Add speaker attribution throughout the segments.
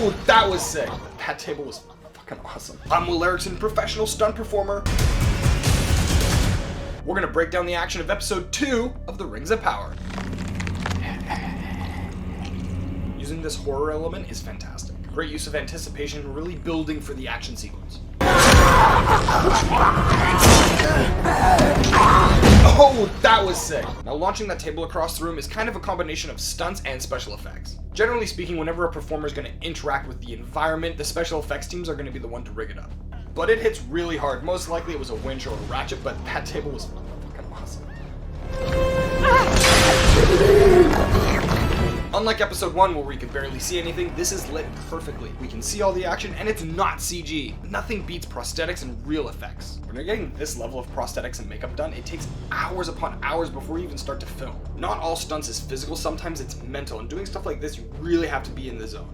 Speaker 1: Oh, that was sick. That table was fucking awesome. I'm Will Erichson, professional stunt performer. We're gonna break down the action of episode 2 of The Rings of Power. Using this horror element is fantastic. Great use of anticipation, really building for the action sequence. Oh, that was sick. Now launching that table across the room is kind of a combination of stunts and special effects. Generally speaking, whenever a performer is going to interact with the environment, the special effects teams are going to be the one to rig it up. But it hits really hard. Most likely it was a winch or a ratchet, but that table was fucking awesome. Unlike episode 1 where we could barely see anything, this is lit perfectly. We can see all the action and it's not CG. Nothing beats prosthetics and real effects. When you're getting this level of prosthetics and makeup done, it takes hours upon hours before you even start to film. Not all stunts is physical, sometimes it's mental, and doing stuff like this you really have to be in the zone.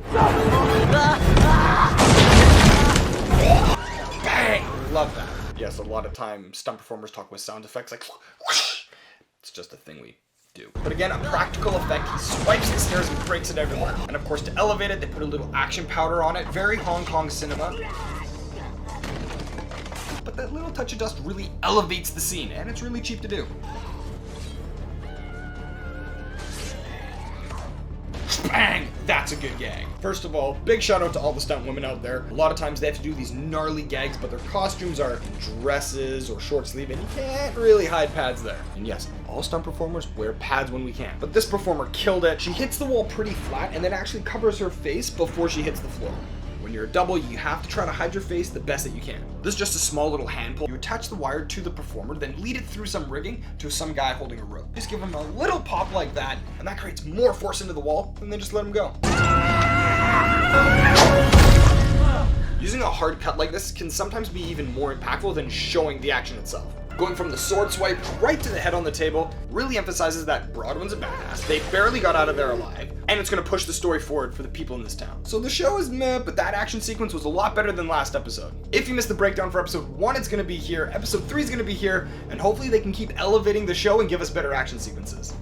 Speaker 1: Bang! Love that. Yes, a lot of time stunt performers talk with sound effects like whoosh. It's just a thing we do. But again, a practical effect, he swipes the stairs and breaks it everywhere. And of course, to elevate it, they put a little action powder on it. Very Hong Kong cinema. But that little touch of dust really elevates the scene, and it's really cheap to do. Bang! That's a good gag. First of all, big shout out to all the stunt women out there. A lot of times they have to do these gnarly gags, but their costumes are in dresses or short sleeve, and you can't really hide pads there. And yes, all stunt performers wear pads when we can. But this performer killed it. She hits the wall pretty flat and then actually covers her face before she hits the floor. When you're a double, you have to try to hide your face the best that you can. This is just a small little hand pull. You attach the wire to the performer, then lead it through some rigging to some guy holding a rope. Just give him a little pop like that, and that creates more force into the wall, and then just let him go. Using a hard cut like this can sometimes be even more impactful than showing the action itself. Going from the sword swipe right to the head on the table really emphasizes that Broadwin's a badass. They barely got out of there alive, and it's going to push the story forward for the people in this town. So the show is meh, but that action sequence was a lot better than last episode. If you missed the breakdown for episode 1, it's going to be here, episode 3 is going to be here, and hopefully they can keep elevating the show and give us better action sequences.